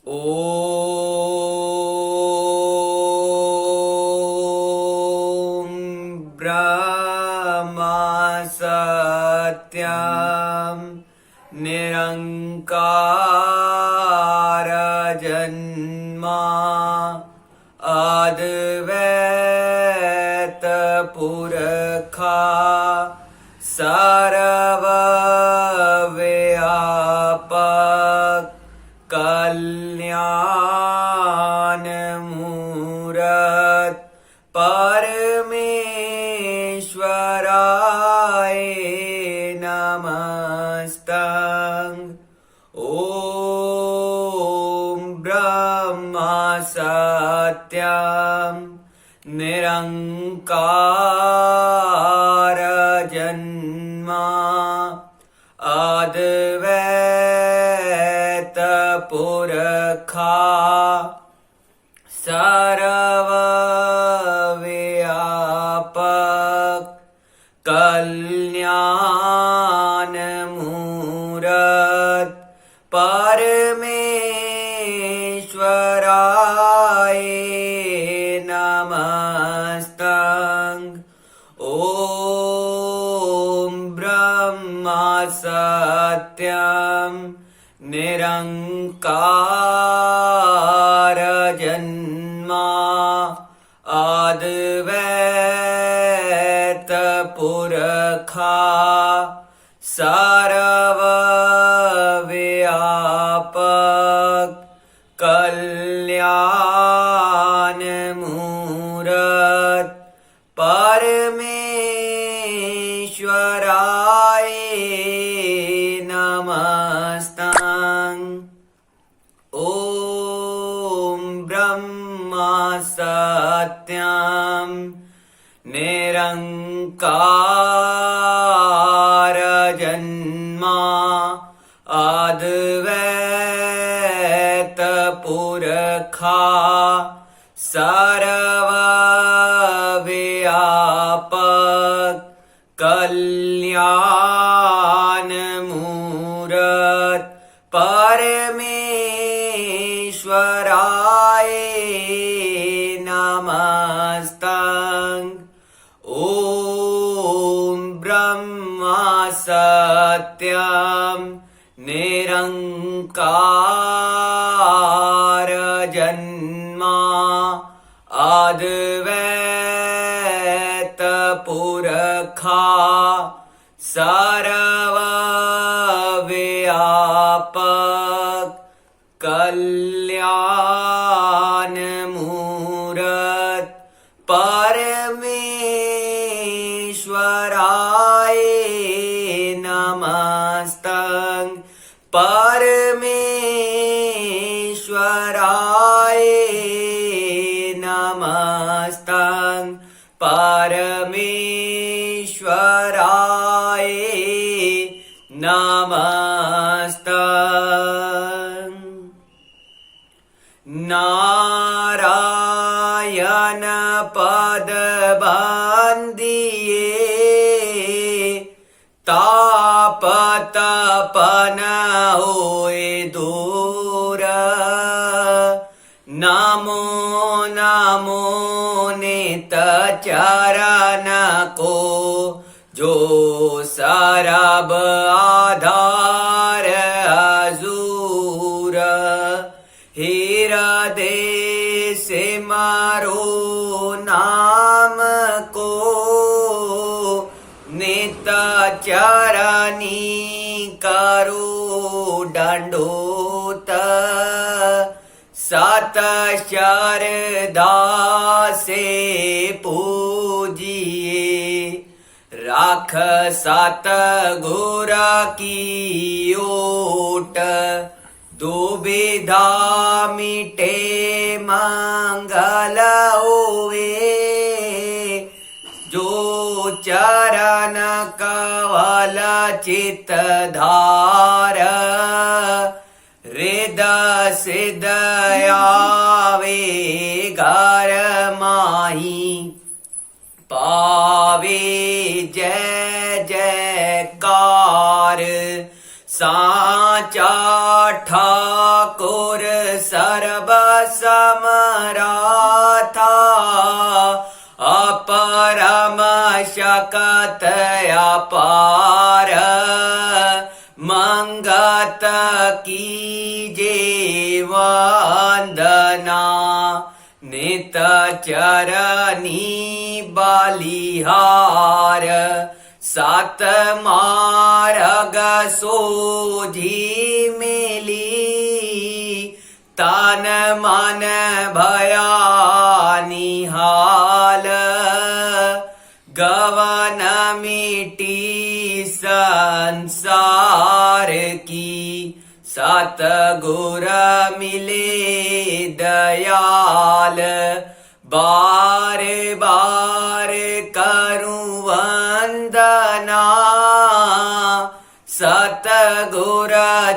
ॐ ब्रह्मा सत्यं निरंकार जन्मा अद्वैत पुरखा सर्वव्यापक कल्याण मूरत परमेश्वराय नमस्तं। ॐ ब्रह्मा सत्यं निरंकार जन्मा अद्वैत पुरखा सर्वव्यापक कल्याण मूरत परमेश्वराय नमस्तं। ॐ ब्रह्मा सत्यं निरंकार जन्मा अद्वैत पुरखा सर्वव्यापक कल्याण मूरत परमेश्वराय नमस्तं। ॐ ब्रह्मा सत्यं निरंकार जन्मा अद्वैत पुरखा सर्वव्यापक कल्याण मूरत परमेश्वराय नमस्तं। ॐ ब्रह्मा सत्यं निरंकार जन्मा अद्वैत पुरखा सर्वव्यापक कल्याण मूरत परमेश्वराय नमस्तं। परमेश्वराय नमस्तं। परमेश्वराय नमस्तं। नारायण पद बंदिए ताप तपन होए दूर। नमो नमो नित चरण को जो सरब आधार हजूर। हृदय से मारो नाम को नित चरणी करो दंडोत। सत श्रद्धा से पूजिए राख सत गुर की ओट। दुविधा मिटे मंगल होवे जो चरण कवल चित धार। हृदय सिद्ध आवे घर माही पावे जय जयकार। साचा ठाकुर सर्व समराथा अपरम शकत अपार मंगत कीजे वंदना नित चरनी बलिहार सत मार्ग सोझी मिली तन मन भया निहाल गवन मिटी संसार की सतगुर मिले दयाल बार बार करूं वंदना सतगुर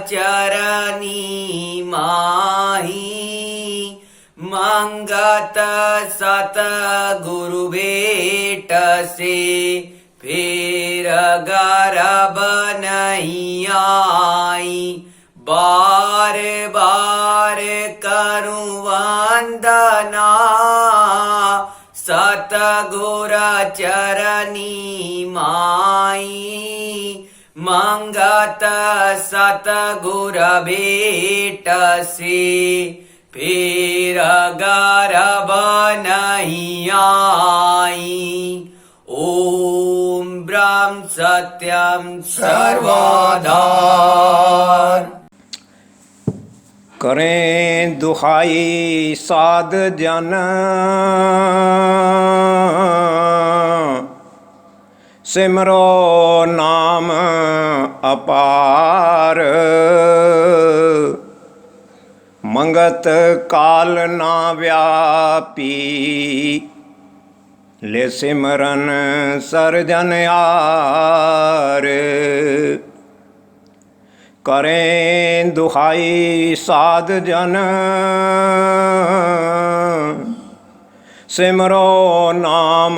चरनी माही मंगत सतगुरु भेट से फिर गर्भ नहीं आई बार बार करूं वंदना सतगुर चरनी माई मंगत सतगुर भेट से फिर गर्भ नहीं आई ओम ब्रह्म सत्यम सर्वधार। करें दुहाई साध जन सिमरो नाम अपार मंगत काल ना व्यापी ले सिमरन सरजन यार करें दुहाई साध जन सिमरो नाम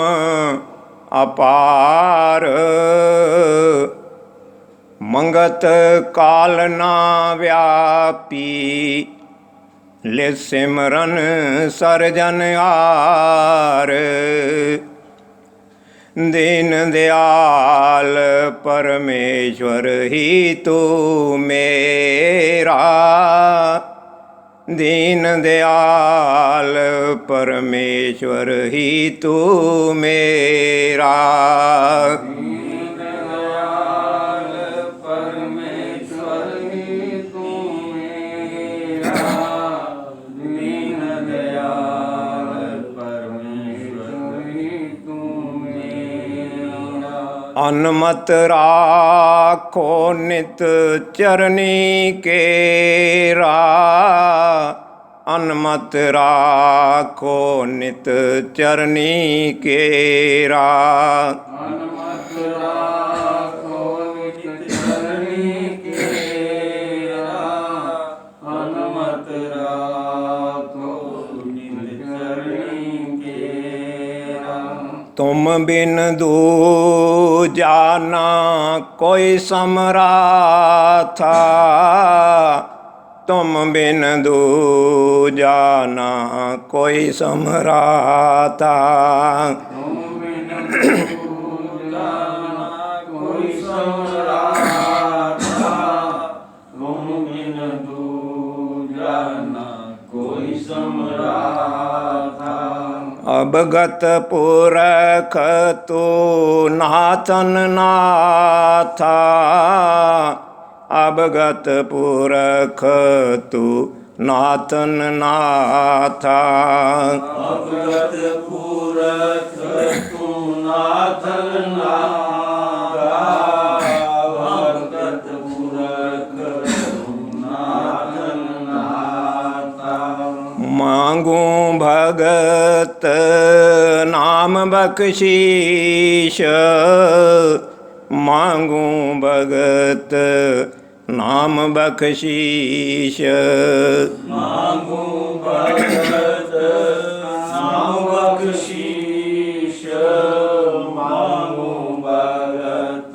अपार मंगत काल ना व्यापी ले सिमरन सरजन यार दीन दयाल परमेश्वर ही तू मेरा दीन दयाल परमेश्वर ही तू मेरा अनमत राखो नित चरनी केरा अनमत राखो नित चरनी केरा अनमत राखो नित चरनी केरा अनमत राखो नित चरनी केरा तुम बिन दूजा ना कोई समराथा तुम बिन दूजा ना कोई समराथा तुम बिन दूजा ना कोई समराथा तुम बिन दूजा ना कोई समराथा अवगत पुरख तो नाथन नाथा अवगत पुरख तू नाथन नाथा अवगत पुरख तू नाथन नाथा अवगत पुरख तू नाथन नाथा मांगू भगत नाम बख्शीश मांगू भगत नाम बख्शीश मांगू भगत नाम बख्शीश मांगू भगत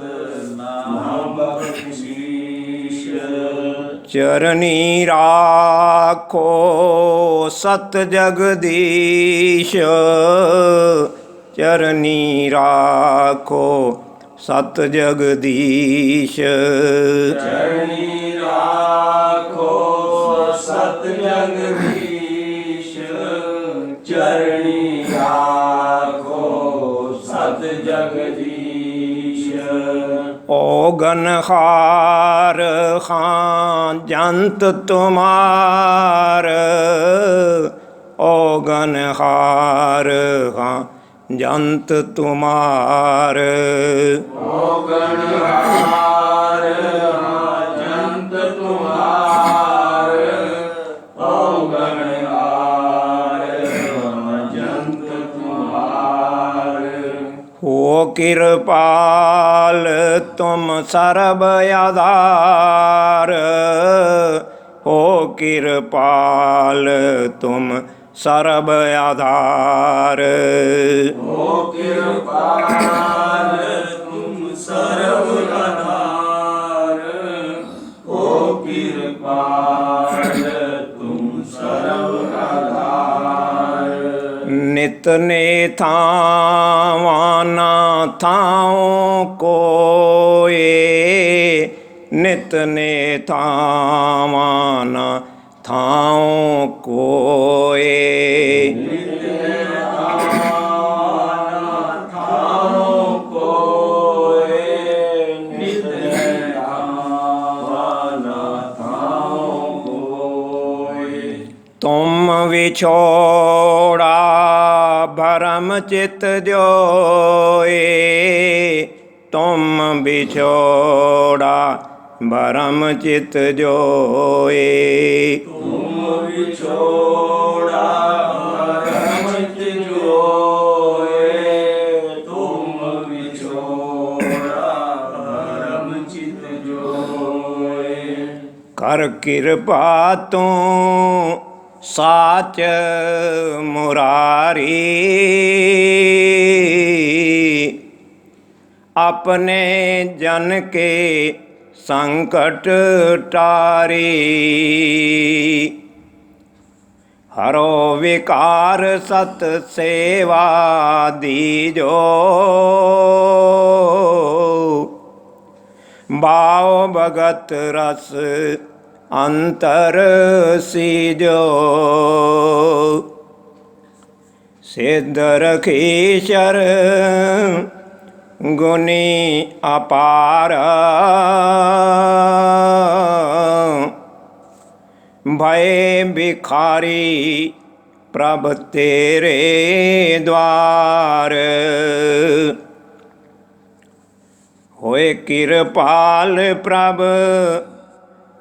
नाम बख्शीश ਚਰਨੀ ਰਾਖੋ ਸਤ ਜਗਦੀਸ਼, ਚਰਨੀ ਰਾਖੋ ਸਤ ਜਗਦੀਸ਼। ਚਰਨੀ ਰਾਖੋ ਸਤ ਜਗਦੀਸ਼, ਚਰਨੀ ਰਾਖੋ ਸਤ ਜਗਦੀਸ਼। ਔਗਨਹਾਰ ਹਾਂ ਜੰਤ ਤੁਮਾਰ, ਔਗਨਹਾਰ ਹਾਂ ਜੰਤ ਤੁਮਾਰ। ਔਗਣਹਾਰ ਹਾਂ ਜੰਤ ਤੁਮਾਰ, ਔਗਣਹਾਰ ਹਾਂ ਜੰਤ ਤੁਮਾਰ। ਹੋ ਕਿਰਪਾਲ ਤੁਮ ਸਰਬ ਆਧਾਰ, ਹੋ ਕਿਰਪਾਲ ਤੁਮ ਸਰਬ ਆਧਾਰ। ਹੋ ਕਿਰਪਾਲ ਤੁਮ ਸਰਬ ਆਧਾਰ, ਹੋ ਕਿਰਪਾਲ ਤੁਮ ਸਰਬ ਆਧਾਰ। ਨਿਤ ਨੇ ਥਾਵਾਂ ਨਾ ਥਾਉ ਕੋਏ, ਨਿਤ ਨੇ ਥਾਵਾਂ ਨਾ ਥਾਉ ਕੋਏ। ਤੁਮ ਵਿਛੋੜਾ ਭਰਮ ਚਿਤ ਜੋਏ, ਤੁਮ ਵਿਛੋੜਾ ਭਰਮ ਚਿਤ ਜੋਏ। ਤੁਮ ਵਿਛੋੜਾ ਭਰਮ ਚਿਤ ਜੋਏ, ਤੁਮ ਵਿਛੋੜਾ ਭਰਮ ਚਿਤ ਜੋਏ। ਕਰ ਕਿਰਪਾ ਤੂੰ ਸਾਚ ਮੁਰਾਰੀ, ਆਪਣੇ ਜਨ ਕੇ ਸੰਕਟ ਟਾਰੀ। ਹਰੋ ਵਿਕਾਰ ਸਤ ਸੇਵਾ ਦੀਜੋ, ਬਾਉ ਭਗਤ ਰਸ ਅੰਤਰ ਸੀਜੋ। ਸਿੱਧ ਰਖੀਸ਼ਰ ਗੁਣੀ ਅਪਾਰ, ਭਏ ਬਿਖਾਰੀ ਪ੍ਰਭ ਤੇਰੇ ਦਵਾਰ। ਹੋਏ ਕਿਰਪਾਲ ਪ੍ਰਭ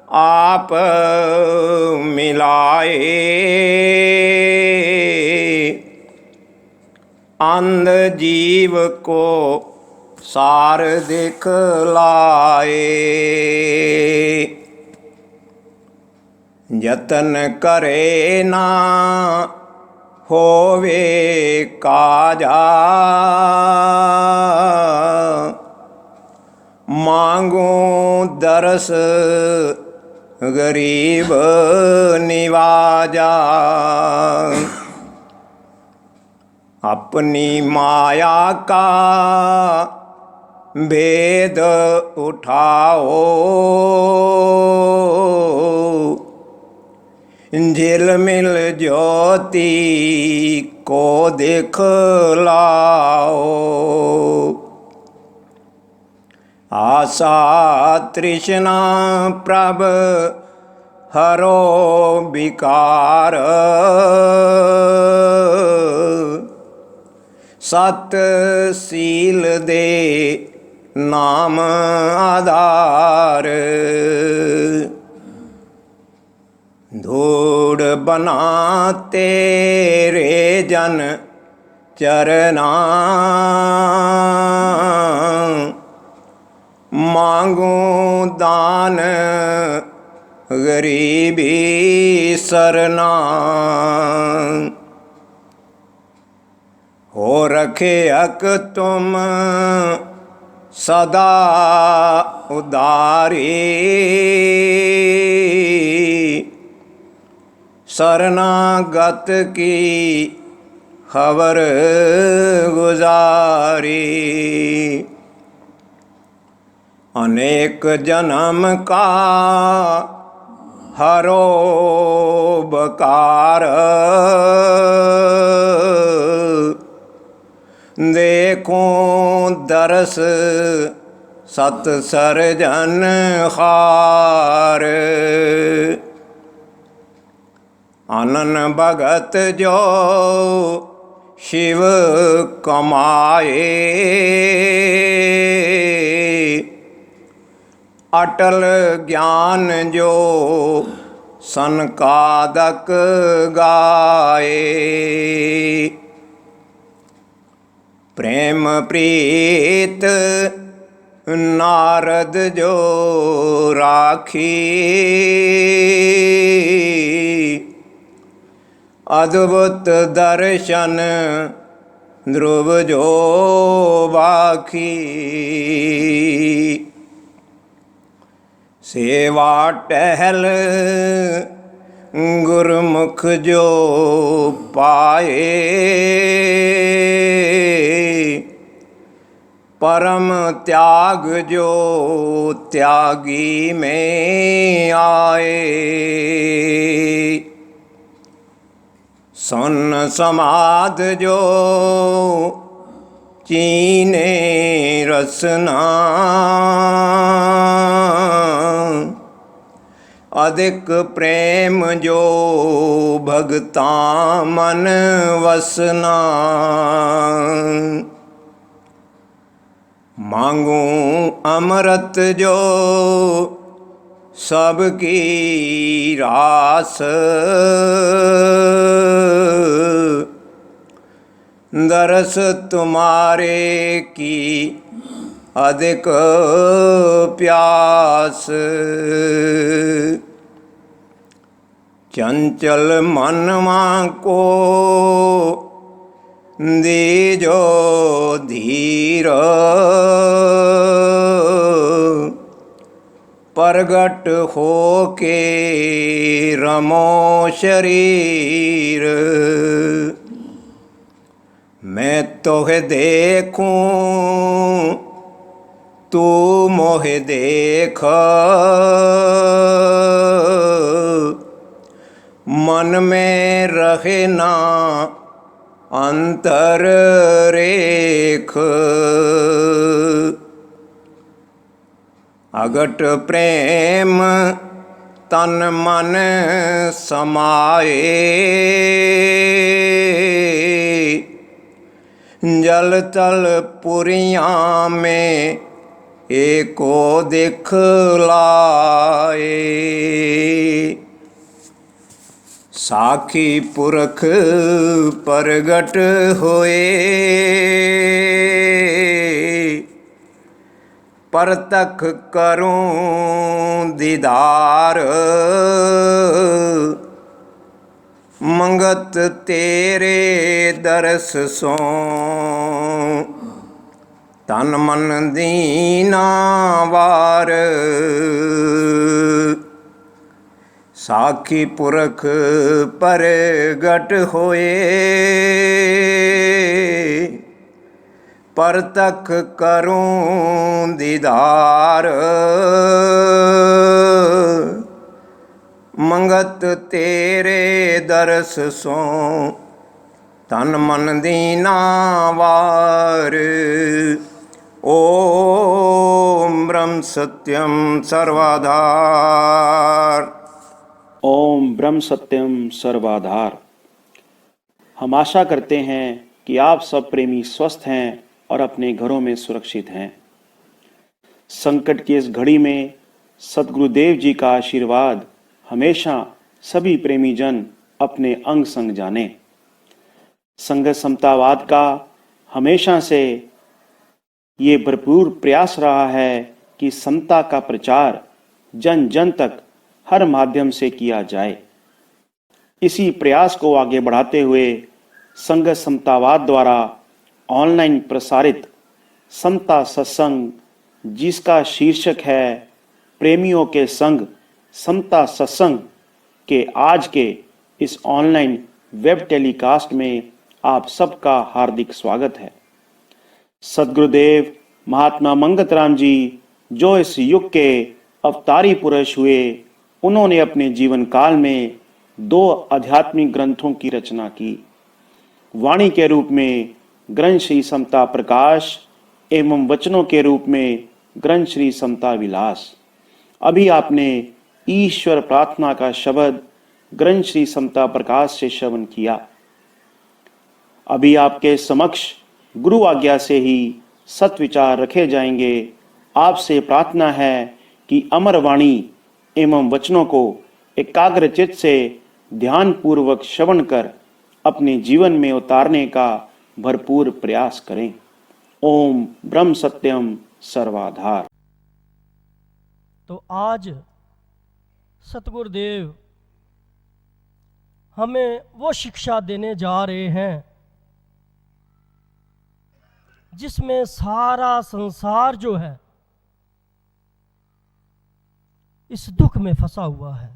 ਆਪ ਮਿਲਾਏ, ਅੰਧ ਜੀਵ ਕੋ ਸਾਰ ਦਿਖਲਾਏ। ਯਤਨ ਕਰੇ ਨਾ ਹੋਵੇ ਕਾਜਾ, ਮਾਂਗੂ ਦਰਸ ਗਰੀਬ ਨਿਵਾਜਾ। अपनी माया का भेद उठाओ, झिलमिल ज्योति को दिखलाओ। आशा तृष्णा प्रभ हरो विकार, सत सील दे नाम आधार। धूड़ बना तेरे जन चरना, मांगू दान गरीबी सरना। हो रखे हक तुम सदा उदारी, शरणागत की खबर गुजारी। अनेक जन्म का हरो बकार, देखूं दरस सत सरजन हार। आनन भगत जो शिव कमाए, अटल ज्ञान जो सनकादक गाए। प्रेम प्रीत नारद जो राखी, अद्भुत दर्शन ध्रुव जो बाखी। सेवा टहल गुरमुख जो पाए, परम त्याग जो त्यागी में आए। सुन समाध जो चीने रसना, अधिक प्रेम जो भगता मन वसना। मांगूं अमृत जो सबकी रास, दरस तुम्हारे की अधिक प्यास। चंचल मनवा को दीजो धीर, प्रगट हो के रमो शरीर। मैं तोहे देखूं तू मोहे देख, मन में रहे ना अंतर रेख। अगट प्रेम तन मन समाए, जल तल पुरियां में एको दिखलाए। साखी पुरख प्रगट होए, परतख करूं दीदार। मंगत तेरे दरस सो तन मन दीना वार। साखी पुरख प्रगट होए, परतख करूं दीदार। मंगत तेरे दरस सो तन मन दीना वार। ओम ब्रह्म सत्यम सर्वाधार। ओम ब्रह्म सत्यम सर्वाधार। हम आशा करते हैं कि आप सब प्रेमी स्वस्थ हैं और अपने घरों में सुरक्षित हैं। संकट की इस घड़ी में सद्गुरुदेव जी का आशीर्वाद हमेशा सभी प्रेमी जन अपने अंग संग जाने। संघ समतावाद का हमेशा से ये भरपूर प्रयास रहा है कि समता का प्रचार जन जन तक हर माध्यम से किया जाए। इसी प्रयास को आगे बढ़ाते हुए संघ समतावाद द्वारा ऑनलाइन प्रसारित समता सत्संग, जिसका शीर्षक है प्रेमियों के संग समता सत्संग, के आज के इस ऑनलाइन वेब टेलीकास्ट में आप सबका हार्दिक स्वागत है। सद्गुरुदेव महात्मा मंगतराम जी जो इस युग के अवतारी पुरुष हुए, उन्होंने अपने जीवन काल में 2 आध्यात्मिक ग्रंथों की रचना की। वाणी के रूप में ग्रंथ श्री समता प्रकाश एवं वचनों के रूप में ग्रंथ श्री समता विलास। अभी आपने ईश्वर प्रार्थना का शब्द ग्रंथ श्री समता प्रकाश से श्रवण किया। अभी आपके समक्ष गुरु आज्ञा से ही सत्विचार रखे जाएंगे। आपसे प्रार्थना है कि अमर वाणी एवं वचनों को एकाग्रचित्त से ध्यान पूर्वक श्रवण कर अपने जीवन में उतारने का भरपूर प्रयास करें। ओम ब्रह्म सत्यम सर्वाधार। तो आज सतगुरुदेव हमें वो शिक्षा देने जा रहे हैं जिसमें सारा संसार जो है इस दुख में फंसा हुआ है।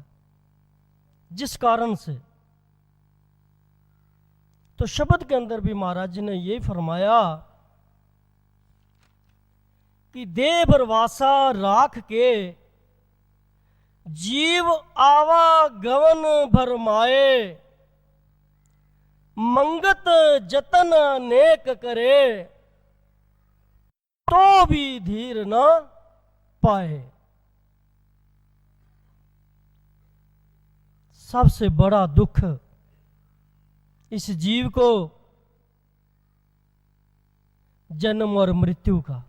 जिस कारण से तो शब्द के अंदर भी महाराज जी ने यही फरमाया कि देह भरवासा राख के जीव आवागमन भरमाए, मंगत जतन नेक करे तो भी धीर न पाए। सबसे बड़ा दुख इस जीव को जन्म और मृत्यु का।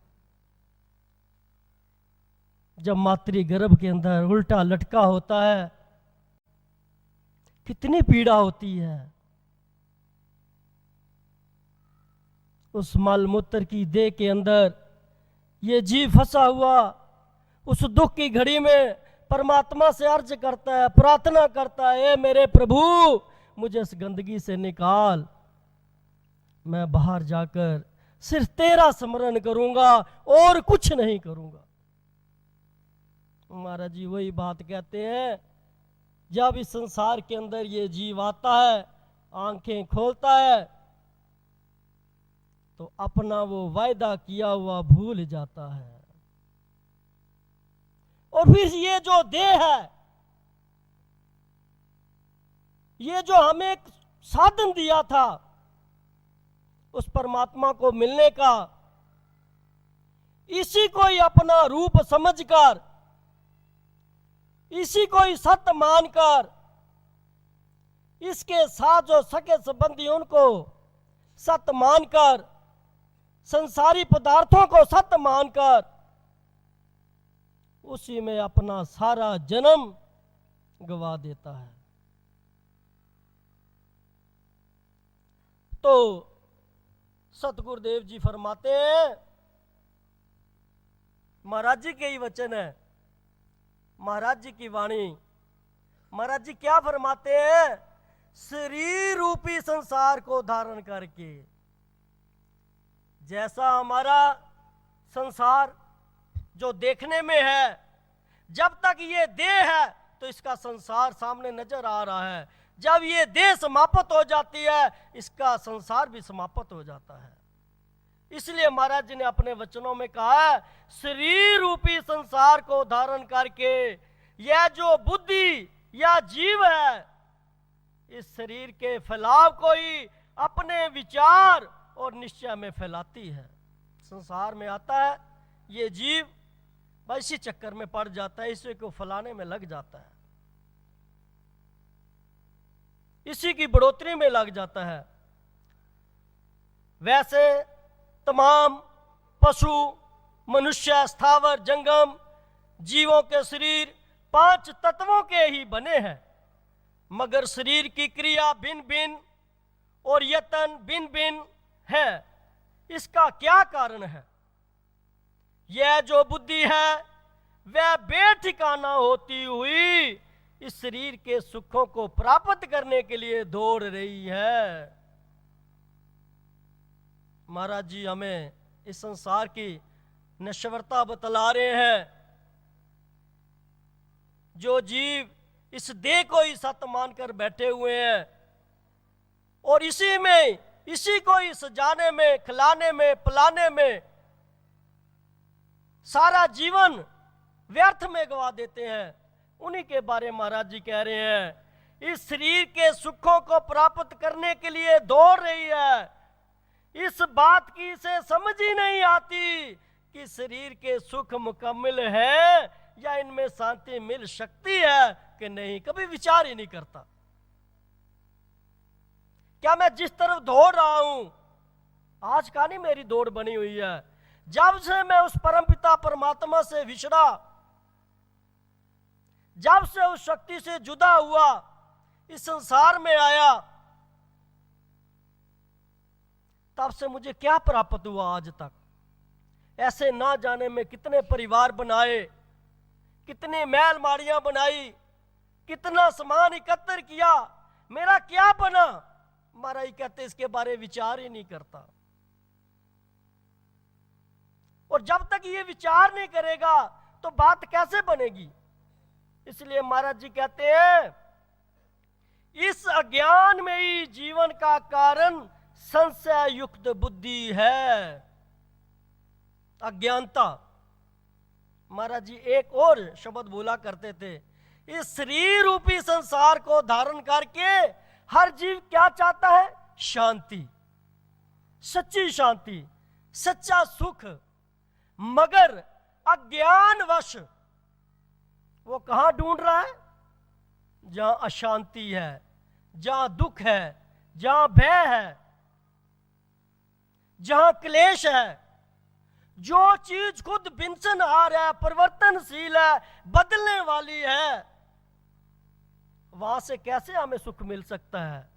जब मातृ गर्भ के अंदर उल्टा लटका होता है, कितनी पीड़ा होती है। उस मल मूत्र की देह के अंदर ये जीव फंसा हुआ उस दुख की घड़ी में परमात्मा से अर्ज करता है, प्रार्थना करता है, मेरे प्रभु मुझे इस गंदगी से निकाल, मैं बाहर जाकर सिर्फ तेरा स्मरण करूंगा और कुछ नहीं करूंगा। महाराज जी वही बात कहते हैं, जब इस संसार के अंदर ये जीव आता है, आंखें खोलता है, तो अपना वो वायदा किया हुआ भूल जाता है। और फिर ये जो देह है, ये जो हमें एक साधन दिया था उस परमात्मा को मिलने का, इसी को ही अपना रूप समझकर, इसी को ही सत्य मानकर, इसके साथ जो सके संबंधी उनको सत्य मानकर, संसारी पदार्थों को सत्य मानकर, उसी में अपना सारा जन्म गवा देता है। तो सतगुरुदेव जी फरमाते हैं, महाराज जी के ही वचन है, महाराज जी की वाणी। महाराज जी क्या फरमाते हैं? शरीर रूपी संसार को धारण करके, जैसा हमारा संसार जो देखने में है, जब तक ये देह है तो इसका संसार सामने नजर आ रहा है। जब ये देह समाप्त हो जाती है, इसका संसार भी समाप्त हो जाता है। इसलिए महाराज जी ने अपने वचनों में कहा, शरीर रूपी संसार को धारण करके यह जो बुद्धि या जीव है, इस शरीर के फैलाव को ही अपने विचार और निश्चय में फैलाती है। संसार में आता है ये जीव, बस इसी चक्कर में पड़ जाता है, इसी को फैलाने में लग जाता है, इसी की बढ़ोतरी में लग जाता है। वैसे तमाम पशु, मनुष्य, स्थावर, जंगम जीवों के शरीर 5 तत्वों के ही बने हैं, मगर शरीर की क्रिया भिन्न भिन्न और यतन भिन्न भिन्न है। इसका क्या कारण है? यह जो बुद्धि है वह बेठिकाना होती हुई इस शरीर के सुखों को प्राप्त करने के लिए दौड़ रही है। महाराज जी हमें इस संसार की नश्वरता बतला रहे हैं। जो जीव इस देह को ही सत्य मानकर बैठे हुए हैं और इसी को ही सजाने में, खिलाने में, पिलाने में सारा जीवन व्यर्थ में गवा देते हैं। उन्हीं के बारे में महाराज जी कह रहे हैं, इस शरीर के सुखों को प्राप्त करने के लिए दौड़ रही है, इस बात की इसे समझ ही नहीं आती कि शरीर के सुख मुकम्मल है या इनमें शांति मिल सकती है कि नहीं, कभी विचार ही नहीं करता। क्या मैं जिस तरफ दौड़ रहा हूं, आज का नहीं मेरी दौड़ बनी हुई है, जब से मैं उस परमपिता परमात्मा से विछड़ा, जब से उस शक्ति से जुदा हुआ, इस संसार में आया, तब से मुझे क्या प्राप्त हुआ आज तक। ऐसे ना जाने में कितने परिवार बनाए, कितने महल माड़ियां बनाई, कितना सामान एकत्र किया, मेरा क्या बना। महाराज कहते इसके बारे विचार ही नहीं करता। और जब तक ये विचार नहीं करेगा तो बात कैसे बनेगी। इसलिए महाराज जी कहते हैं, इस अज्ञान में ही जीवन का कारण संशय युक्त बुद्धि है, अज्ञानता। महाराज जी एक और शब्द बोला करते थे, इस शरीर रूपी संसार को धारण करके हर जीव क्या चाहता है, शांति, सच्ची शांति, सच्चा सुख। मगर अज्ञानवश वो कहां ढूंढ रहा है, जहां अशांति है, जहां दुख है, जहां भय है, जहां क्लेश है। जो चीज खुद बिनसनहार है, परिवर्तनशील है, बदलने वाली है, वहां से कैसे हमें सुख मिल सकता है।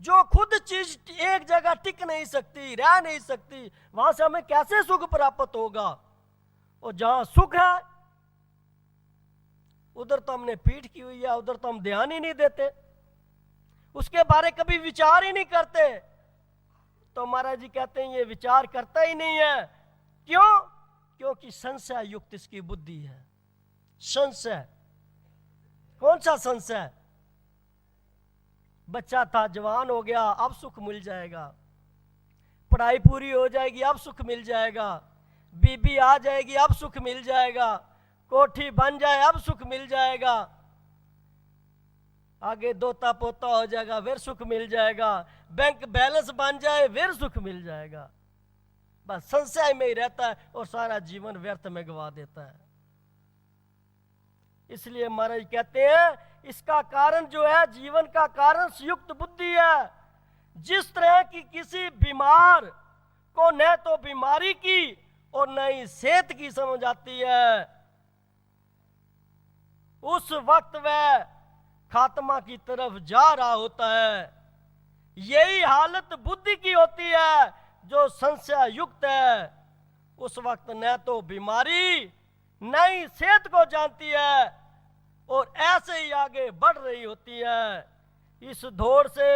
जो खुद चीज एक जगह टिक नहीं सकती, रह नहीं सकती, वहां से हमें कैसे सुख प्राप्त होगा। और जहां सुख है उधर तो हमने पीठ की हुई है, उधर तो हम ध्यान ही नहीं देते, उसके बारे कभी विचार ही नहीं करते। तो महाराज जी कहते हैं ये विचार करता ही नहीं है। क्यों? क्योंकि संशय युक्त इसकी बुद्धि है। संशय, कौन सा संशय? बच्चा था, जवान हो गया, अब सुख मिल जाएगा, पढ़ाई पूरी हो जाएगी, अब सुख मिल जाएगा, बीबी आ जाएगी, अब सुख मिल जाएगा, कोठी बन जाए, अब सुख मिल जाएगा, आगे दोता पोता हो जाएगा, फिर सुख मिल जाएगा, बैंक बैलेंस बन जाए, फिर सुख मिल जाएगा। बस संशय में ही रहता है और सारा जीवन व्यर्थ में गवा देता है। इसलिए महाराज कहते हैं इसका कारण जो है, जीवन का कारण संयुक्त बुद्धि है। जिस तरह की किसी बीमार को न तो बीमारी की और न ही सेहत की समझ आती है, उस वक्त वह खात्मा की तरफ जा रहा होता है। यही हालत बुद्धि की होती है जो संशय युक्त है। उस वक्त न तो बीमारी न ही सेहत को जानती है और ऐसे ही आगे बढ़ रही होती है। इस दौड़ से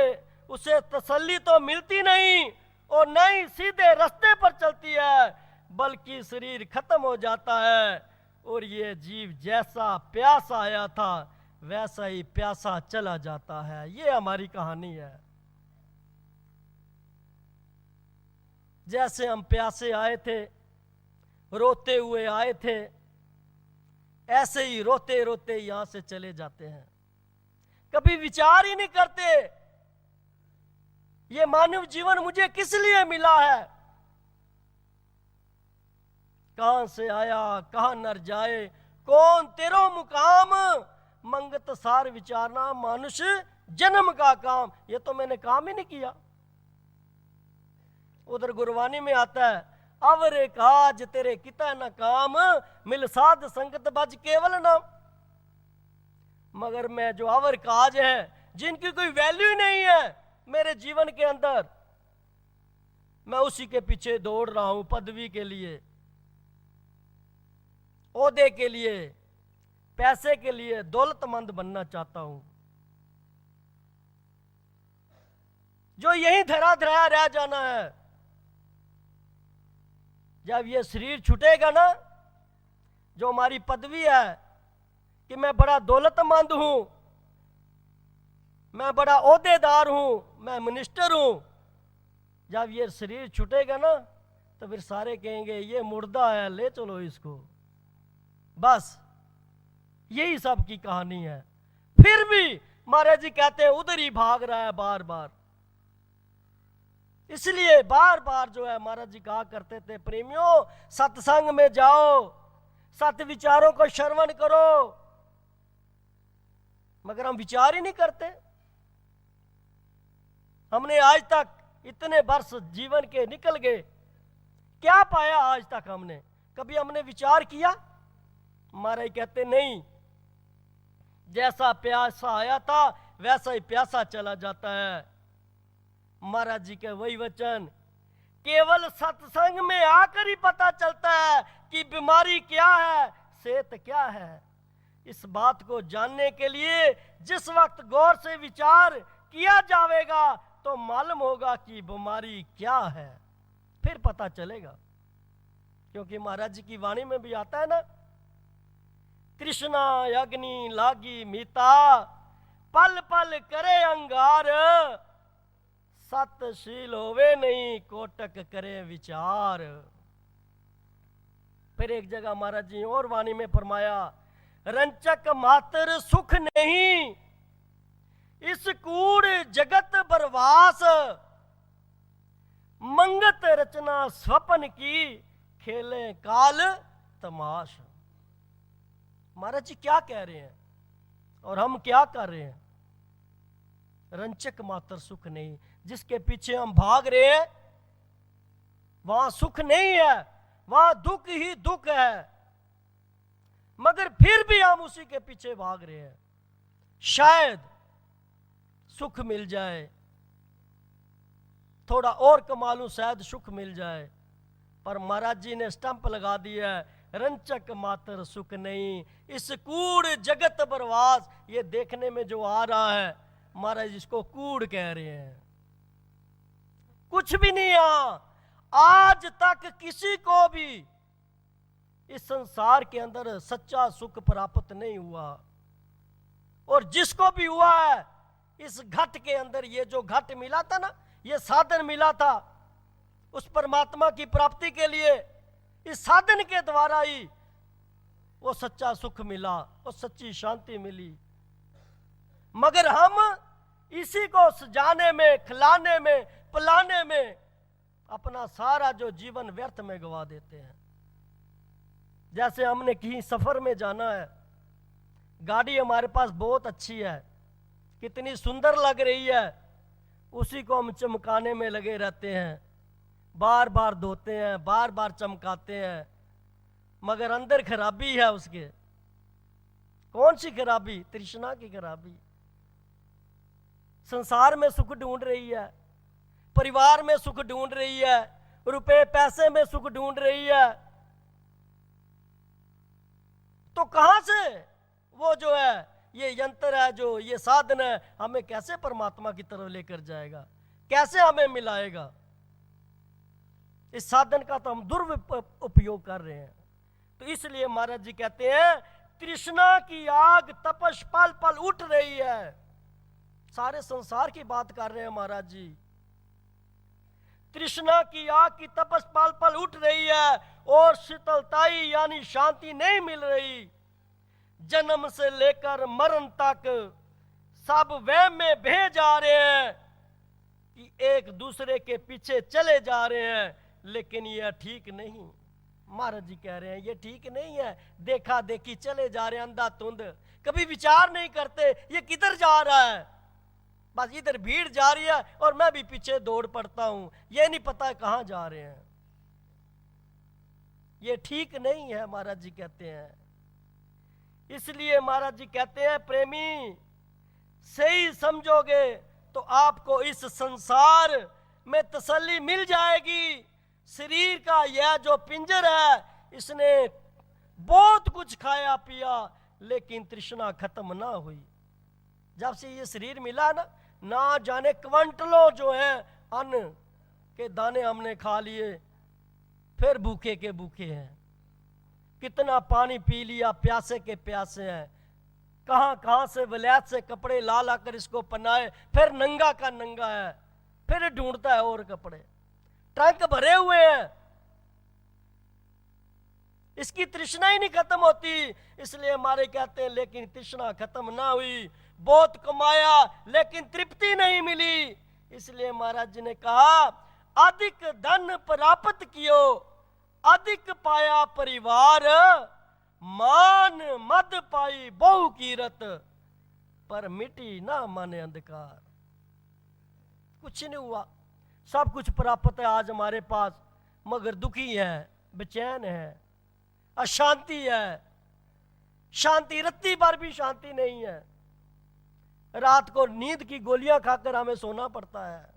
उसे तसल्ली तो मिलती नहीं और न ही सीधे रास्ते पर चलती है, बल्कि शरीर खत्म हो जाता है और ये जीव जैसा प्यासा आया था वैसा ही प्यासा चला जाता है। ये हमारी कहानी है। जैसे हम प्यासे आए थे, रोते हुए आए थे, ऐसे ही रोते रोते यहां से चले जाते हैं। कभी विचार ही नहीं करते ये मानव जीवन मुझे किस लिए मिला है, कहां से आया कहां नर जाए, कौन तेरो मुकाम, मंगत सार विचारना मानुष जन्म का काम। ये तो मैंने काम ही नहीं किया। उधर गुरबानी में आता है, अवरे काज तेरे किता न काम, मिल साध संगत बज केवल नाम। मगर मैं जो अवर काज है, जिनकी कोई वैल्यू ही नहीं है मेरे जीवन के अंदर, मैं उसी के पीछे दौड़ रहा हूं। पदवी के लिए, ओहदे के लिए, पैसे के लिए, दौलतमंद बनना चाहता हूं। जो यही धरा धराया रह जाना है। जब ये शरीर छूटेगा ना, जो हमारी पदवी है, कि मैं बड़ा दौलतमंद हूं, मैं बड़ा ओहदेदार हूं, मैं मिनिस्टर हूं। जब ये शरीर छूटेगा ना तो फिर सारे कहेंगे ये मुर्दा है, ले चलो इसको। बस यही सब की कहानी है। फिर भी महाराज जी कहते हैं उधर ही भाग रहा है बार बार। इसलिए बार बार जो है महाराज जी कहा करते थे, प्रेमियों सत्संग में जाओ, सत्य विचारों को श्रवण करो। मगर हम विचार ही नहीं करते। हमने आज तक इतने वर्ष जीवन के निकल गए, क्या पाया आज तक हमने? कभी हमने विचार किया? महाराज कहते नहीं, जैसा प्यासा आया था वैसा ही प्यासा चला जाता है। महाराज जी के वही वचन, केवल सत्संग में आकर ही पता चलता है कि बीमारी क्या है, सेहत क्या है। इस बात को जानने के लिए जिस वक्त गौर से विचार किया जाएगा तो मालूम होगा कि बीमारी क्या है, फिर पता चलेगा। क्योंकि महाराज जी की वाणी में भी आता है ना, तृष्णा अग्नि लागी मीता, पल पल करे अंगार, सतशील होवे नहीं कोटक करे विचार। फिर एक जगह महाराज जी और वाणी में फरमाया, रंचक मात्र सुख नहीं, इस कूड़ जगत बरवास, मंगत रचना स्वप्न की, खेले काल तमाश। महाराज जी क्या कह रहे हैं और हम क्या कर रहे हैं? रंचक मात्र सुख नहीं, जिसके पीछे हम भाग रहे हैं वहां सुख नहीं है, वहां दुख ही दुख है। मगर फिर भी हम उसी के पीछे भाग रहे हैं। शायद सुख मिल जाए, थोड़ा और कमा लूं शायद सुख मिल जाए। पर महाराज जी ने स्टंप लगा दिया है, रंचक मात्र सुख नहीं, इस कूड़ जगत बरवास। ये देखने में जो आ रहा है महाराज इसको कूड़ कह रहे हैं। कुछ भी नहीं आज तक किसी को भी इस संसार के अंदर सच्चा सुख प्राप्त नहीं हुआ। और जिसको भी हुआ है इस घट के अंदर, ये जो घट मिला था ना, ये साधन मिला था उस परमात्मा की प्राप्ति के लिए। इस साधन के द्वारा ही वो सच्चा सुख मिला, वो सच्ची शांति मिली। मगर हम इसी को सजाने में, खिलाने में, पिलाने में अपना सारा जो जीवन व्यर्थ में गवा देते हैं। जैसे हमने कहीं सफर में जाना है, गाड़ी हमारे पास बहुत अच्छी है, कितनी सुंदर लग रही है, उसी को हम चमकाने में लगे रहते हैं, बार बार धोते हैं, बार बार चमकाते हैं। मगर अंदर खराबी है उसके। कौन सी खराबी? तृष्णा की खराबी। संसार में सुख ढूंढ रही है, परिवार में सुख ढूंढ रही है, रुपए पैसे में सुख ढूंढ रही है। तो कहां से वो जो है, ये यंत्र है, जो ये साधन है, हमें कैसे परमात्मा की तरफ लेकर जाएगा, कैसे हमें मिलाएगा? इस साधन का तो हम दुरुपयोग कर रहे हैं। तो इसलिए महाराज जी कहते हैं, तृष्णा की आग तपश पल पल उठ रही है। सारे संसार की बात कर रहे हैं महाराज जी। तृष्णा की आग की तपश पल पल उठ रही है और शीतलताई यानी शांति नहीं मिल रही। जन्म से लेकर मरण तक सब वहम में बह जा रहे हैं कि एक दूसरे के पीछे चले जा रहे हैं, लेकिन यह ठीक नहीं। महाराज जी कह रहे हैं ये ठीक नहीं है। देखा देखी चले जा रहे हैं, अंधाधुंध, कभी विचार नहीं करते ये किधर जा रहा है। बस इधर भीड़ जा रही है और मैं भी पीछे दौड़ पड़ता हूं, ये नहीं पता कहां जा रहे हैं। ये ठीक नहीं है, महाराज जी कहते हैं। इसलिए महाराज जी कहते हैं, प्रेमी सही समझोगे तो आपको इस संसार में तसल्ली मिल जाएगी। शरीर का यह जो पिंजर है, इसने बहुत कुछ खाया पिया, लेकिन तृष्णा खत्म ना हुई। जब से ये शरीर मिला ना जाने क्विंटलों जो है अन्न के दाने हमने खा लिए, फिर भूखे के भूखे हैं। कितना पानी पी लिया, प्यासे के प्यासे हैं, कहां कहां से वलैत से कपड़े ला ला कर इसको पहनाए, फिर नंगा का नंगा है, फिर ढूंढता है और कपड़े। ट्रंक भरे हुए हैं, इसकी तृष्णा ही नहीं खत्म होती। इसलिए हमारे कहते हैं लेकिन तृष्णा खत्म ना हुई, बहुत कमाया लेकिन तृप्ति नहीं मिली। इसलिए महाराज जी ने कहा अधिक धन प्राप्त कियो, अधिक पाया परिवार, मान मद पाई बहु कीरत, पर मिटी ना माने अंधकार। कुछ नहीं हुआ, सब कुछ प्राप्त है आज हमारे पास, मगर दुखी है, बेचैन है, अशांति है, शांति रत्ती भर भी शांति नहीं है। रात को नींद की गोलियां खाकर हमें सोना पड़ता है।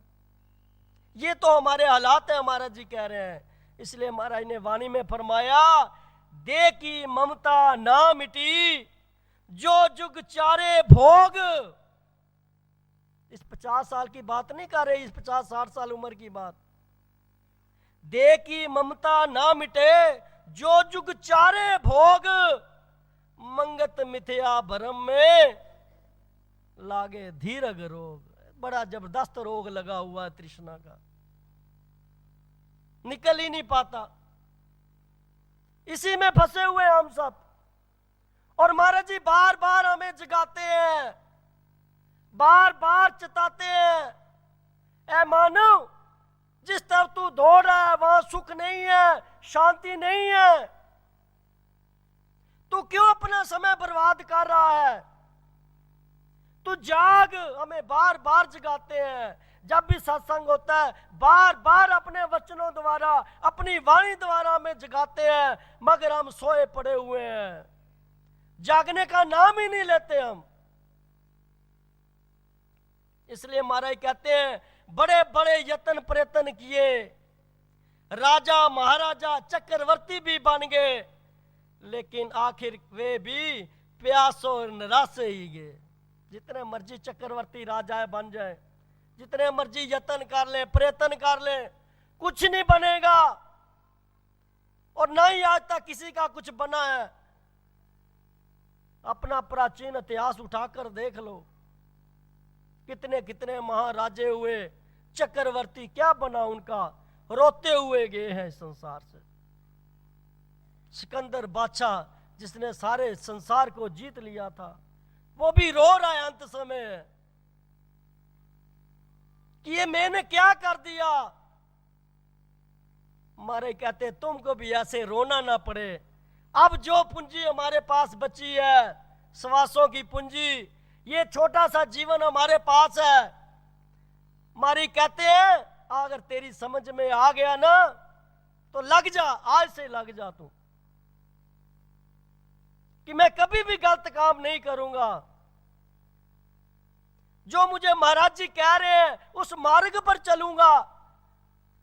ये तो हमारे हालात है, महाराज जी कह रहे हैं। इसलिए महाराज ने वाणी में फरमाया दे की ममता ना मिटी, जो जुग चारे भोग। इस 50 साल की बात नहीं कर रहे, इस 50-60 साल उम्र की बात। दे की ममता ना मिटे, जो जुग चारे भोग, मंगत मिथ्या भरम में लागे धीरग रोग। बड़ा जबरदस्त रोग लगा हुआ है तृष्णा का, निकल ही नहीं पाता। इसी में फंसे हुए हम सब। और महाराज जी बार बार हमें जगाते हैं, बार बार चेताते हैं, ऐ मानव जिस तरफ तू दौड़ रहा है वहां सुख नहीं है, शांति नहीं है। तू क्यों अपना समय बर्बाद कर रहा है? तू जाग। हमें बार बार जगाते हैं। जब भी सत्संग होता है बार बार अपने वचनों द्वारा, अपनी वाणी द्वारा हमें जगाते हैं, मगर हम सोए पड़े हुए हैं, जागने का नाम ही नहीं लेते हम। इसलिए महाराज कहते हैं बड़े बड़े यत्न प्रयत्न किए, राजा महाराजा चक्रवर्ती भी बन गए, लेकिन आखिर वे भी प्यासों निराशे ही गए। जितने मर्जी चक्रवर्ती राजा बन जाए, जितने मर्जी यत्न कर ले, प्रयत्न कर ले, कुछ नहीं बनेगा। और ना ही आज तक किसी का कुछ बना है। अपना प्राचीन इतिहास उठाकर देख लो, कितने कितने महाराजे हुए, चक्रवर्ती क्या बना उनका, रोते हुए गए हैं इस संसार से। सिकंदर बादशाह जिसने सारे संसार को जीत लिया था, वो भी रो रहा है अंत समय कि ये मैंने क्या कर दिया। हमारे कहते तुमको भी ऐसे रोना ना पड़े। अब जो पूंजी हमारे पास बची है, श्वासों की पूंजी, ये छोटा सा जीवन हमारे पास है। हमारी कहते हैं अगर तेरी समझ में आ गया ना तो लग जा, आज से लग जा तू, कि मैं कभी भी गलत काम नहीं करूंगा। जो मुझे महाराज जी कह रहे हैं उस मार्ग पर चलूंगा।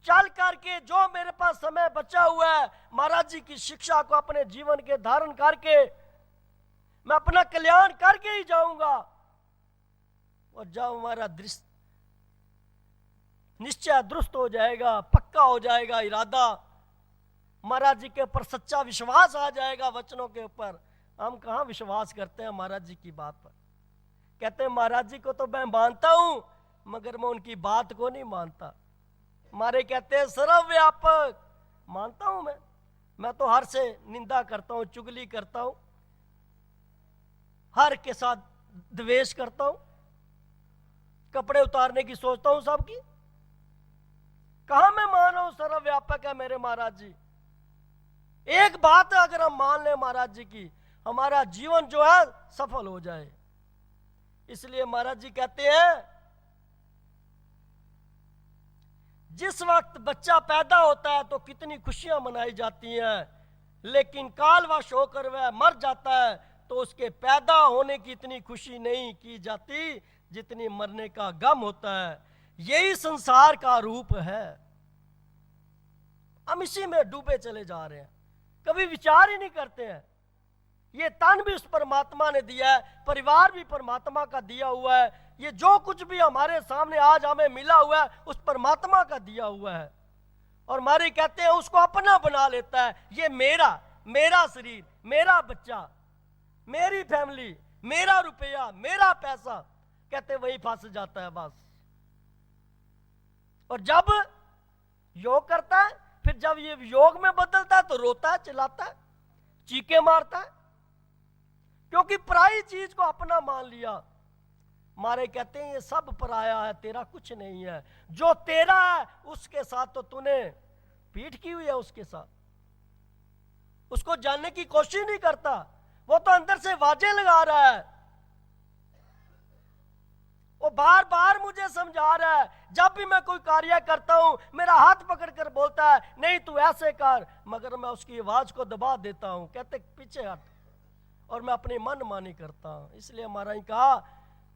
चल करके जो मेरे पास समय बचा हुआ है, महाराज जी की शिक्षा को अपने जीवन के धारण करके मैं अपना कल्याण करके ही जाऊंगा। और जब हमारा निश्चय दुरुस्त हो जाएगा, पक्का हो जाएगा इरादा, महाराज जी के ऊपर सच्चा विश्वास आ जाएगा, वचनों के ऊपर। हम कहां विश्वास करते हैं महाराज जी की बात पर। कहते हैं महाराज जी को तो मैं मानता हूं, मगर मैं उनकी बात को नहीं मानता। हमारे कहते हैं सर्वव्यापक मानता हूं मैं तो हर से निंदा करता हूं, चुगली करता हूं, हर के साथ द्वेष करता हूं, कपड़े उतारने की सोचता हूं सबकी। कहां मैं मान रहा हूं सर्वव्यापक है मेरे महाराज जी। एक बात है, अगर हम मान लें महाराज जी की, हमारा जीवन जो है सफल हो जाए। इसलिए महाराज जी कहते हैं जिस वक्त बच्चा पैदा होता है तो कितनी खुशियां मनाई जाती हैं, लेकिन कालवश होकर वह मर जाता है तो उसके पैदा होने की इतनी खुशी नहीं की जाती जितनी मरने का गम होता है। यही संसार का रूप है। हम इसी में डूबे चले जा रहे हैं, कभी विचार ही नहीं करते हैं। ये तन भी उस परमात्मा ने दिया है, परिवार भी परमात्मा का दिया हुआ है, ये जो कुछ भी हमारे सामने आज हमें मिला हुआ है उस परमात्मा का दिया हुआ है। और हमारे कहते हैं उसको अपना बना लेता है। ये मेरा शरीर, मेरा बच्चा, मेरी फैमिली, मेरा रुपया, मेरा पैसा, कहते वही फंस जाता है बस। और जब योग करता है, फिर जब ये योग में बदलता है तो रोता है, चिल्लाता है, चीखे मारता है, क्योंकि पराई चीज को अपना मान लिया। मारे कहते हैं ये सब पराया है, तेरा कुछ नहीं है। जो तेरा है उसके साथ तो तूने पीठ की हुई है, उसके साथ उसको जानने की कोशिश नहीं करता। वो तो अंदर से वाजे लगा रहा है, वो बार बार मुझे समझा रहा है। जब भी मैं कोई कार्य करता हूं मेरा हाथ पकड़कर बोलता है नहीं तू ऐसे कर, मगर मैं उसकी आवाज को दबा देता हूं, कहते पीछे हट, और मैं अपनी मन मानी करता हूं। इसलिए हमारा ही कहा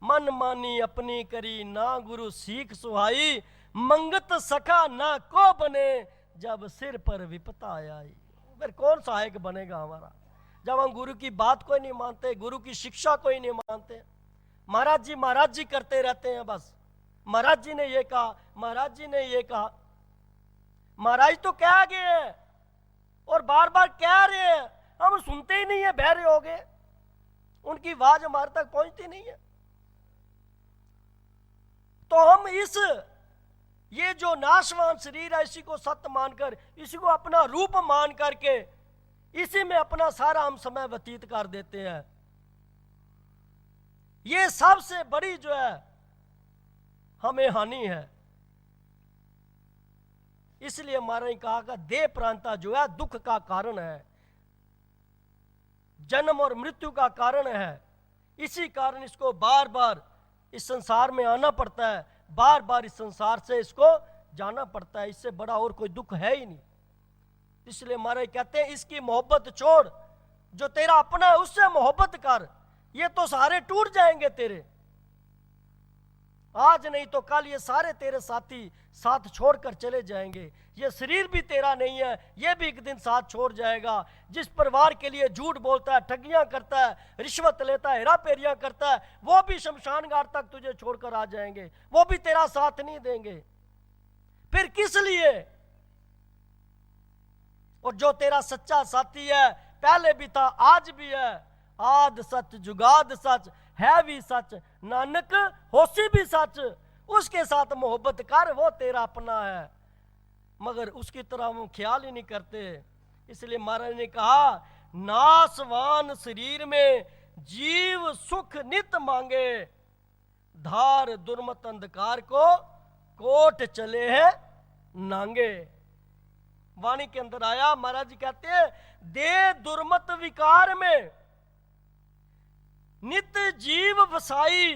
मन मानी अपनी करी ना गुरु सीख सुहाई, मंगत सखा ना को बने जब सिर पर विपता आई। फिर कौन सहायक बनेगा हमारा जब हम गुरु की बात को ही नहीं मानते, गुरु की शिक्षा को ही नहीं मानते। महाराज जी करते रहते हैं बस। महाराज जी ने ये कहा, महाराज जी ने ये कहा। महाराज तो कह गए हैं और बार बार कह रहे हैं, हम सुनते ही नहीं है, बहरे हो गए, उनकी आवाज हमारे तक पहुंचती नहीं है। तो हम ये जो नाशवान शरीर है इसी को सत्य मानकर, इसी को अपना रूप मान करके इसी में अपना सारा हम समय व्यतीत कर देते हैं। ये सबसे बड़ी जो है हमें हानि है। इसलिए हमारा ही कहा कि देह प्रांता जो है दुख का कारण है, जन्म और मृत्यु का कारण है। इसी कारण इसको बार बार इस संसार में आना पड़ता है, बार बार इस संसार से इसको जाना पड़ता है। इससे बड़ा और कोई दुख है ही नहीं। इसलिए हमारे कहते हैं इसकी मोहब्बत छोड़, जो तेरा अपना है उससे मोहब्बत कर। ये तो सारे टूट जाएंगे तेरे, आज नहीं तो कल ये सारे तेरे साथी साथ छोड़कर चले जाएंगे। ये शरीर भी तेरा नहीं है, ये भी एक दिन साथ छोड़ जाएगा। जिस परिवार के लिए झूठ बोलता है, ठगियां करता है, रिश्वत लेता है, हेरा फेरियां करता है, वो भी शमशान घाट तक तुझे छोड़कर आ जाएंगे, वो भी तेरा साथ नहीं देंगे। फिर किस लिए? और जो तेरा सच्चा साथी है, पहले भी था आज भी है, आद सच जुगाद सच है भी सच, नानक होसी भी सच, उसके साथ मोहब्बत कर, वो तेरा अपना है। मगर उसकी तरह हम ख्याल ही नहीं करते। इसलिए महाराज ने कहा नासवान शरीर में जीव सुख नित मांगे, धार दुर्मत अंधकार को कोट चले हैं नांगे। वाणी के अंदर आया, महाराज जी कहते हैं दे दुर्मत विकार में नित जीव वसाई,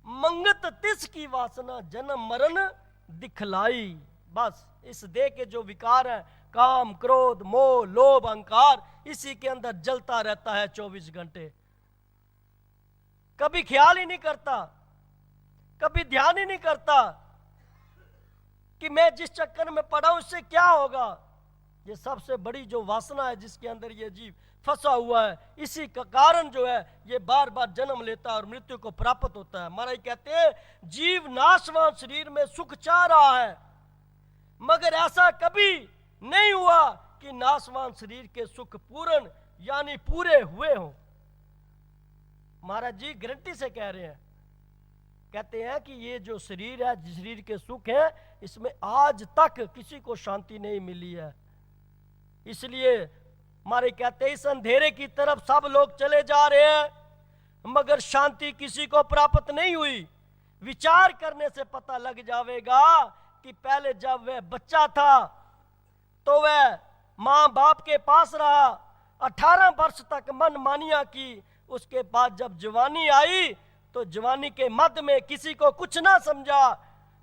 मंगत तिस की वासना जन्म मरण दिखलाई। बस इस देह के जो विकार है, काम क्रोध मोह लोभ अहंकार, इसी के अंदर जलता रहता है 24 घंटे। कभी ख्याल ही नहीं करता, कभी ध्यान ही नहीं करता कि मैं जिस चक्कर में पड़ा हूं इससे क्या होगा। ये सबसे बड़ी जो वासना है जिसके अंदर ये जीव फंसा हुआ है, इसी का कारण जो है ये बार बार जन्म लेता है और मृत्यु को प्राप्त होता है। महाराज कहते हैं जीव नाशवान शरीर में सुख चाह रहा है, मगर ऐसा कभी नहीं हुआ कि नाशवान शरीर के सुख पूर्ण यानी पूरे हुए हों। महाराज जी गारंटी से कह रहे हैं, कहते हैं कि ये जो शरीर है, जिस शरीर के सुख है, इसमें आज तक किसी को शांति नहीं मिली है। इसलिए हमारे कहते हैं इस अंधेरे की तरफ सब लोग चले जा रहे हैं, मगर शांति किसी को प्राप्त नहीं हुई। विचार करने से पता लग जाएगा कि पहले जब वह बच्चा था तो वह मां बाप के पास रहा, 18 वर्ष तक मन मानिया की। उसके बाद जब जवानी आई तो जवानी के मध्य में किसी को कुछ ना समझा,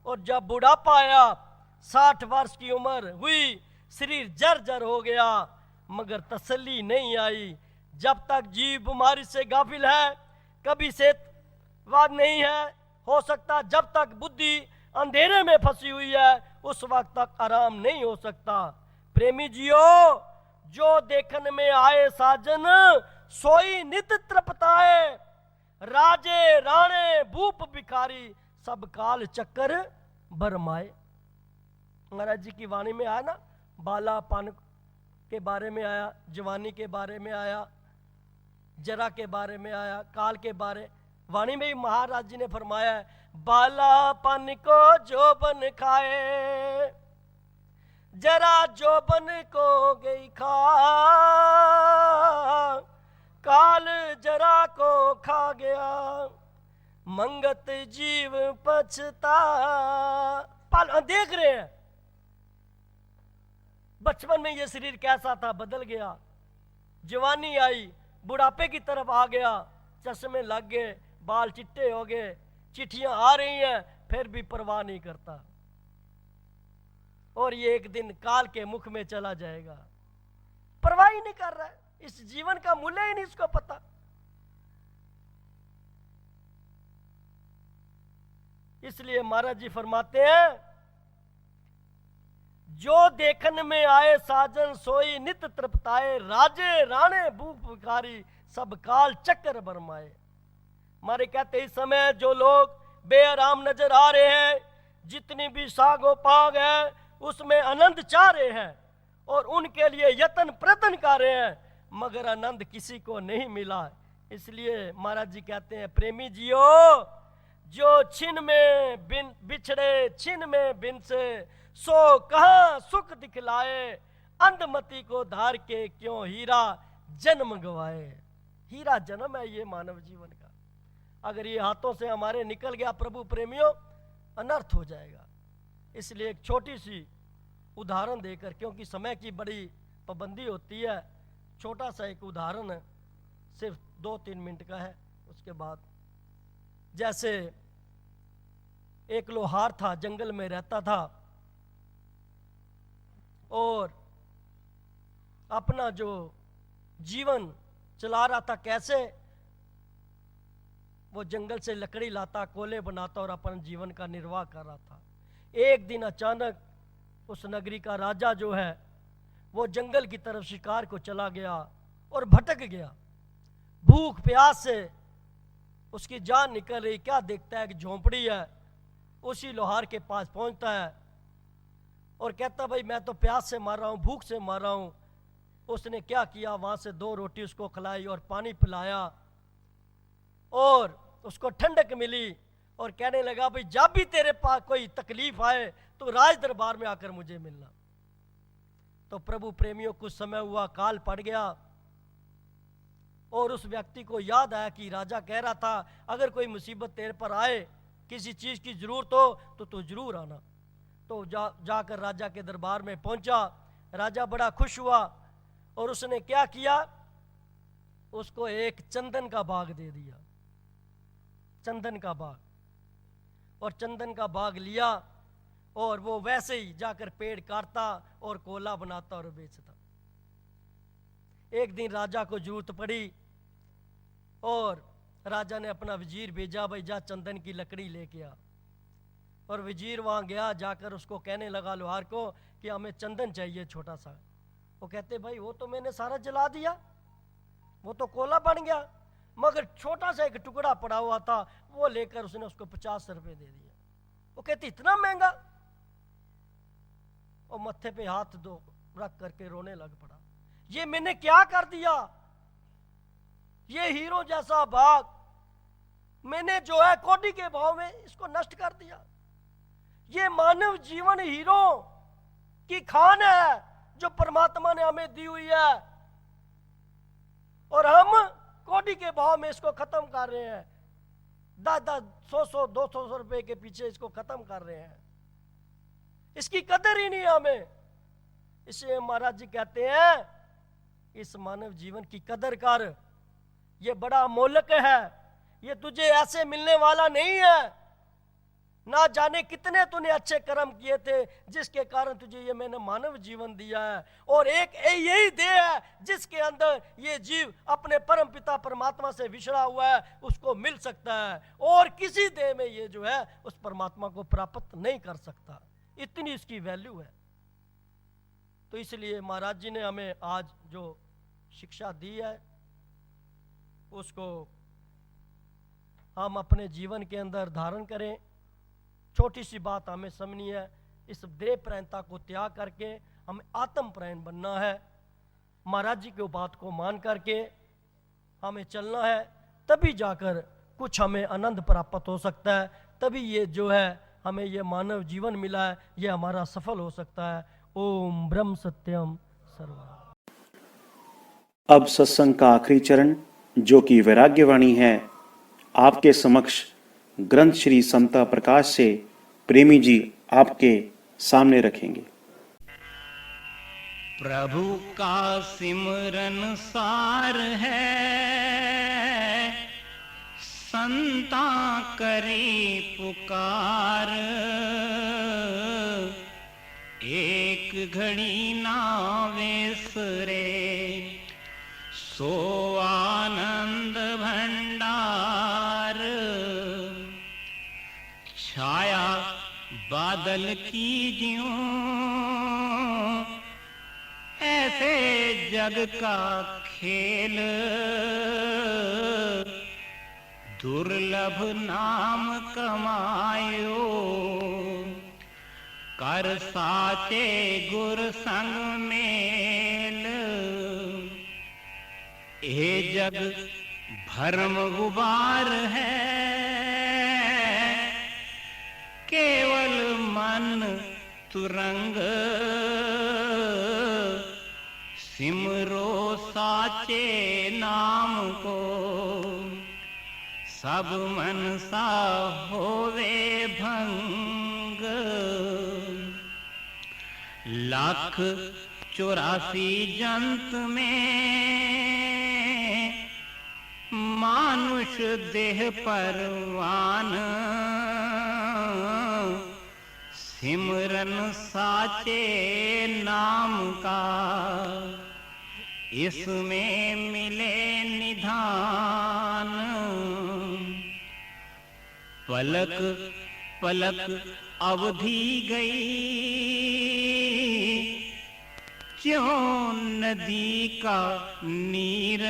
और जब बुढ़ापा आया 60 वर्ष की उम्र हुई, शरीर जर्जर हो गया, मगर तसल्ली नहीं आई। जब तक जीव बीमारी से गाफिल है, कभी सेहतवान नहीं है, हो सकता जब तक बुद्धि अंधेरे में फंसी हुई है उस वक्त तक आराम नहीं हो सकता। प्रेमी जियो, जो देखने में आए साजन सोई नित तृप्ताए, राजे राणे भूप भिखारी सब काल चक्कर भरमाए। महाराज जी की वाणी में आया ना, बालापन के बारे में आया, जवानी के बारे में आया, जरा के बारे में आया, काल के बारे। वाणी में ही महाराज जी ने फरमाया है, बालापन को जोबन खाए, जरा जोबन को गई खा, काल जरा को खा गया, मंगत जीव पछता। पाल देख रहे हैं बचपन में ये शरीर कैसा था, बदल गया, जवानी आई, बुढ़ापे की तरफ आ गया, चश्मे लग गए, बाल चिट्टे हो गए, चिट्ठियां आ रही हैं, फिर भी परवाह नहीं करता, और ये एक दिन काल के मुख में चला जाएगा, परवाह ही नहीं कर रहा है, इस जीवन का मूल्य ही नहीं इसको पता। इसलिए महाराज जी फरमाते हैं, जो देखन में आए साजन सोई नित तृप्ताए, राजे राणे भूप भिखारी सब काल चक्कर बरमाए। हमारे कहते इस समय जो लोग बेआराम नजर आ रहे हैं, जितनी भी सागो पाग है उसमें आनंद चाह रहे हैं और उनके लिए यत्न प्रयत्न कर रहे हैं, मगर आनंद किसी को नहीं मिला। इसलिए महाराज जी कहते हैं, प्रेमी जियो जो छिन में बिन बिछड़े, छिन में बिन से, सो कहां सुख दिखलाए, अंधमती को धार के क्यों हीरा जन्म गवाए। हीरा जन्म है ये मानव जीवन का, अगर ये हाथों से हमारे निकल गया प्रभु प्रेमियों, अनर्थ हो जाएगा। इसलिए एक छोटी सी उदाहरण देकर, क्योंकि समय की बड़ी पाबंदी होती है, छोटा सा एक उदाहरण है, सिर्फ 2-3 मिनट का है। उसके बाद जैसे एक लोहार था, जंगल में रहता था और अपना जो जीवन चला रहा था, कैसे वो जंगल से लकड़ी लाता, कोले बनाता और अपना जीवन का निर्वाह कर रहा था। एक दिन अचानक उस नगरी का राजा जो है वो जंगल की तरफ शिकार को चला गया और भटक गया, भूख प्यास से उसकी जान निकल रही। क्या देखता है कि झोंपड़ी है, उसी लोहार के पास पहुंचता है और कहता, भाई मैं तो प्यास से मार रहा हूं, भूख से मार रहा हूं। उसने क्या किया, वहां से 2 रोटी उसको खिलाई और पानी पिलाया और उसको ठंडक मिली और कहने लगा, भाई जब भी तेरे पास कोई तकलीफ आए तो राज दरबार में आकर मुझे मिलना। तो प्रभु प्रेमियों, कुछ समय हुआ, काल पड़ गया और उस व्यक्ति को याद आया कि राजा कह रहा था, अगर कोई मुसीबत तेरे पर आए, किसी चीज की जरूरत हो तो तू जरूर आना। तो जाकर राजा के दरबार में पहुंचा। राजा बड़ा खुश हुआ और उसने क्या किया, उसको एक चंदन का बाग दे दिया, चंदन का बाग। और चंदन का बाग लिया और वो वैसे ही जाकर पेड़ काटता और कोला बनाता और बेचता। एक दिन राजा को जरूरत पड़ी और राजा ने अपना वजीर भेजा, भाई जा चंदन की लकड़ी लेके आ। और वजीर वहां गया, जाकर उसको कहने लगा लोहार को कि हमें चंदन चाहिए छोटा सा। वो कहते, भाई वो तो मैंने सारा जला दिया, वो तो कोला बन गया, मगर छोटा सा एक टुकड़ा पड़ा हुआ था, वो लेकर उसने उसको 50 रुपए दे दिया। वो कहती, इतना महंगा? और मत्थे पे हाथ दो रख करके रोने लग पड़ा, ये मैंने क्या कर दिया, ये हीरो जैसा बाग मैंने जो है कोटी के भाव में इसको नष्ट कर दिया। ये मानव जीवन हीरो की खान है जो परमात्मा ने हमें दी हुई है, और हम कोटी के भाव में इसको खत्म कर रहे हैं, 10-10, 100-100, 200 रुपए के पीछे इसको खत्म कर रहे हैं। इसकी कदर ही नहीं है हमें। इसलिए महाराज जी कहते हैं, इस मानव जीवन की कदर कर, ये बड़ा अमोलक है, ये तुझे ऐसे मिलने वाला नहीं है। ना जाने कितने तूने अच्छे कर्म किए थे जिसके कारण तुझे ये मैंने मानव जीवन दिया है, और एक यही देह है जिसके अंदर ये जीव अपने परम पिता परमात्मा से विछड़ा हुआ है, उसको मिल सकता है, और किसी देह में ये जो है उस परमात्मा को प्राप्त नहीं कर सकता। इतनी इसकी वैल्यू है। तो इसलिए महाराज जी ने हमें आज जो शिक्षा दी है उसको हम अपने जीवन के अंदर धारण करें। छोटी सी बात हमें समझनी है, इस देह प्रैणता को त्याग करके हमें आत्म प्रैण बनना है। महाराज जी की बात को मान करके हमें चलना है, तभी जाकर कुछ हमें आनंद प्राप्त हो सकता है, तभी ये जो है हमें ये मानव जीवन मिला है ये हमारा सफल हो सकता है। ओम ब्रह्म सत्यम सर्वम। अब सत्संग का आखिरी चरण जो कि वैराग्यवाणी है, आपके समक्ष ग्रंथ श्री समता प्रकाश से प्रेमी जी आपके सामने रखेंगे। प्रभु का सिमरन सार है, संता करी पुकार, एक घड़ी ना वेसरे, सो आनंद भंडार। छाया बादल की ज्यों, ऐसे जग का खेल, दुर्लभ नाम कमायो, कर साचे गुर संग मेल। ये जग भरम गुबार है, केवल मन तुरंग, सिमरो साचे नाम को, सब मन सा होवे भंग। 184 जंत में, मानुष देह परवान, सिमरन साचे नाम का, इसमें मिले निधान। पलक पलक अवधि गई, क्यों नदी का नीर,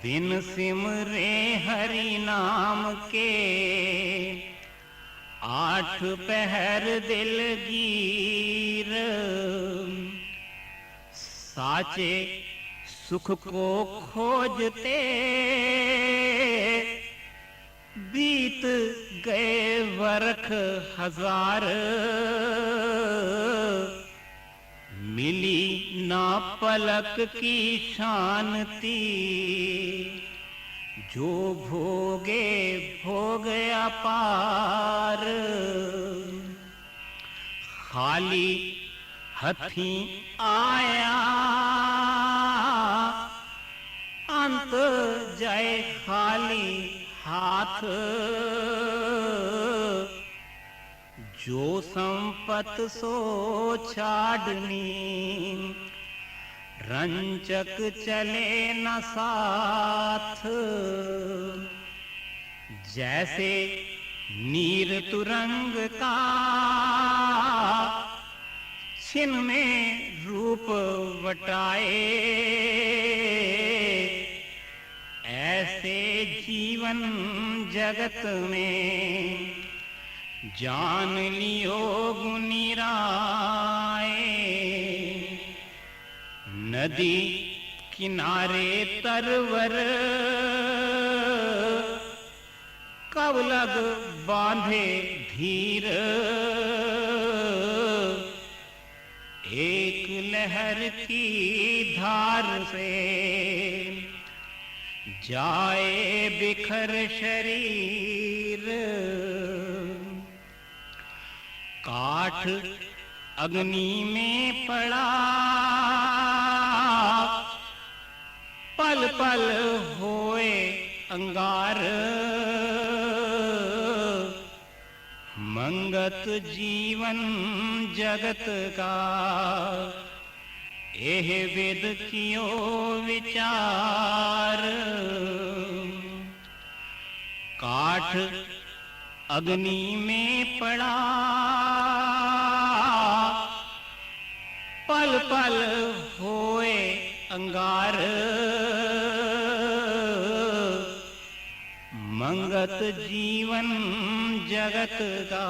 बिन सिमरे हरि नाम के, 8 पहर दिलगीर। साचे सुख को खोजते, बीत गए वर्ष हजार, मिली ना पलक की शांति, जो भोगे भोग अपार। खाली हथी आया, अंत जाए खाली हाथ, जो संपत सो छाड़नी, रंचक चले न साथ। जैसे नीर तुरंग का, छिन में रूप वटाए, ऐसे जीवन जगत में, जान लियो गुनिराए। नदी किनारे तरवर, कब लग बांधे धीर, एक लहर की धार से, जाए बिखर शरीर। काठ अग्नि में पड़ा, पल पल होए अंगार। मंगत जीवन जगत का, एह वेद कियो विचार। काठ अग्नि में पड़ा, पल पल होए अंगार। मंगत जीवन जगत का,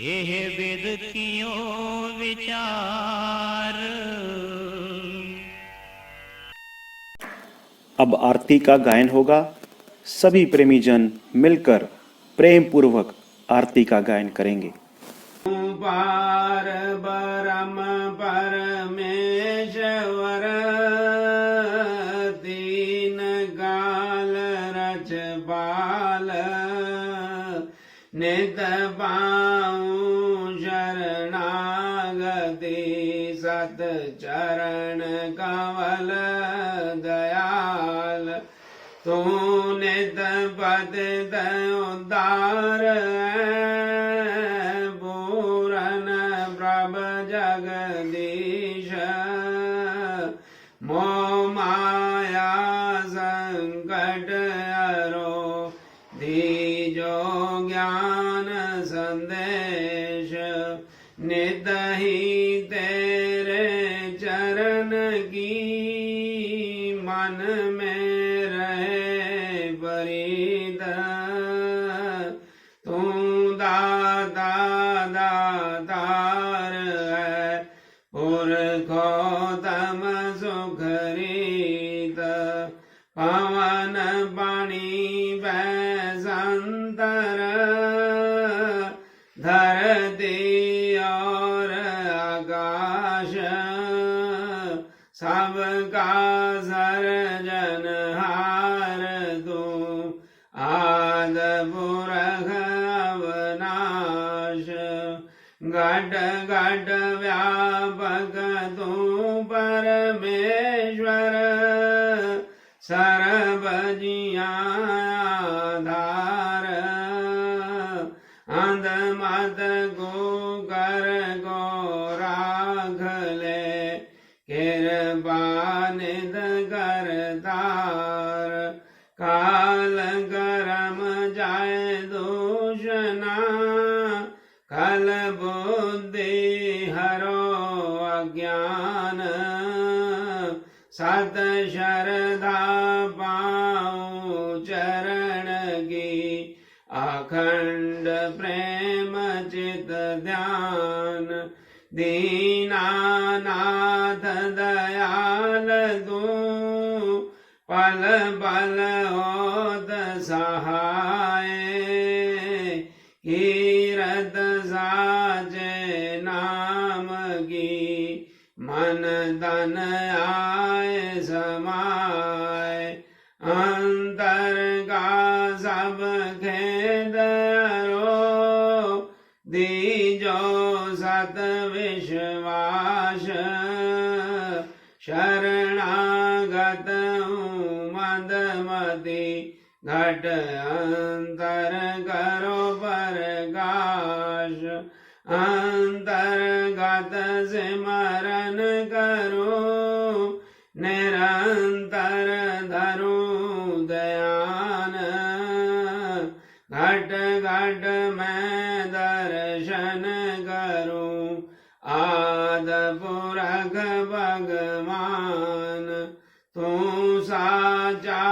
एह वेद कियो विचार। अब आरती का गायन होगा। सभी प्रेमी जन मिलकर प्रेम पूर्वक आरती का गायन करेंगे। पार परम परमेश्वर तीन काल रच बाल नित पाऊं शरणागति सत चरण कमल दयाल तू नित पतित उद्धार पूरन प्रभ जगदीश मोह माया संकट हरो दीजो ज्ञान संदेश नित ही तेरे चरण की मन में रहे परिद तू दाता दातार है पुरखोत्तम सुखरीत पवन पानी बैसंतर धरती और आकाश सबका सर्जनहार तू आद पुरख अवनाश घट घट व्यापक तू परमेश्वर सर्व जियां आधार अंध मत को कर को राख ले कृपा निध करतार काल करम जाय दूषणा कल बुद्धि हरो अज्ञान सत शरदा पाऊं चरण की अखंड प्रेम चित ध्यान दीनानाथ दयाल तू पल पल होत सहाय कीरत साचे नाम की मन तन आय समाय अंतर का सब खेद रो दीजो सत विश्वास शरणागत हूँ मदमति घट अंतर करो प्रकाश अंतर्गत सिमरन करो निरंतर धरो दयान घट घट मैं दर्शन करूं आद पुरख भगवान तू साचा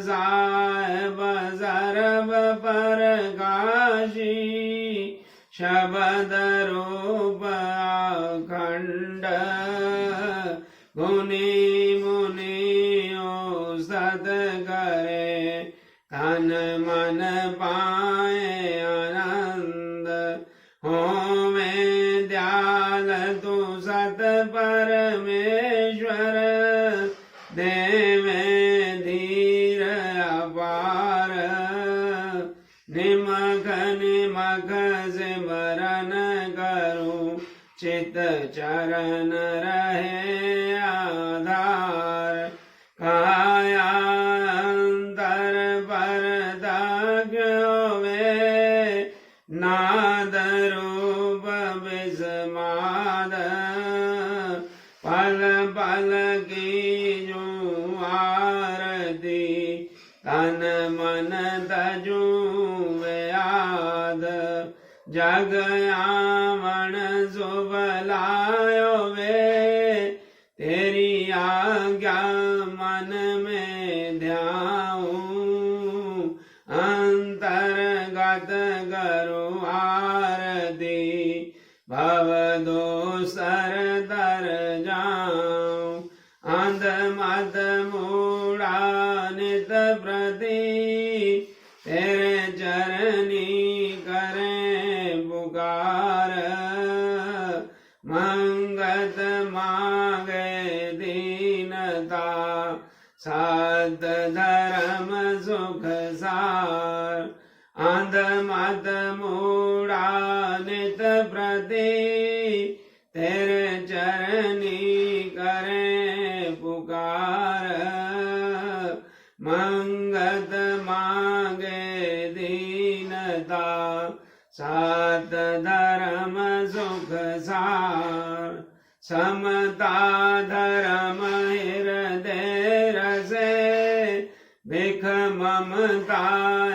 साहेब सर्व प्रकाशी शब्द रूप अखंड गुनी मुनियो सत करे तन मन पाए आनंद हो में दयाल तू सत परमेश्वर दे में धीर अपार निमख निमख सिमरन करूं चित चरण रहे आधार काया अंतर पर होवे नाद रूप विस्माद पल पल की जो आरती तन मन तजू याद जग आमन शुभ लायो वे तेरी आज्ञा मन में ध्याऊं अंतर्गत करो आरती भव दोसर तर जाऊं अंध मत मूढ़ा नित प्रति तेरे चरनी करें पुकार मंगत मांगे दीनता सात धर्म सुख सार अंध मत मूढ़ा नित प्रति तेरे चरनी करें पुकार मंगत मांगे दीनता सात धर्म सुख सार समता धर्म हृदय रसे भिख ममता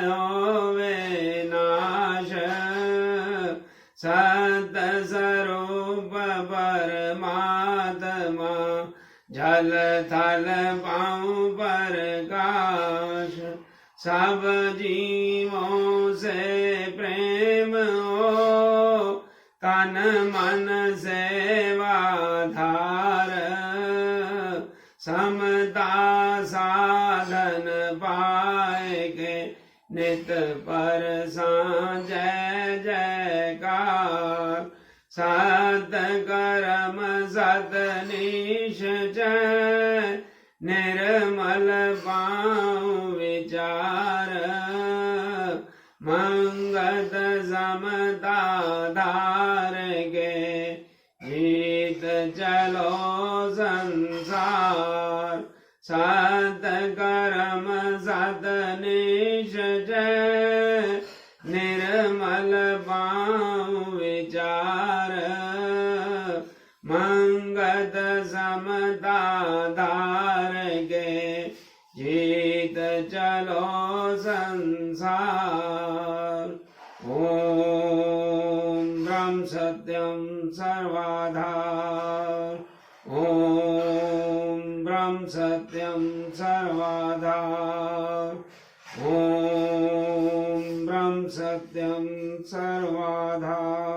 होवे नाश सत स्वरूप परमात्मा जल थल पाऊं प्रकाश सब जीवों से प्रेम हो तन मन सेवाधार समता साधन पाएगे नित पर जय जयकार सत कर्म सत निश्चय निर्मल पाऊं विचार मंगत समता धार गे जीत चलो संसार सत कर्म सत निश्चय निर्मल पाऊं विचार मंगत समता धार गे जीत चलो संसार ओम ब्रह्म सत्यम सर्वाधार ओम ब्रह्म सत्यम सर्वाधार ओम ब्रह्म सत्यम सर्वाधार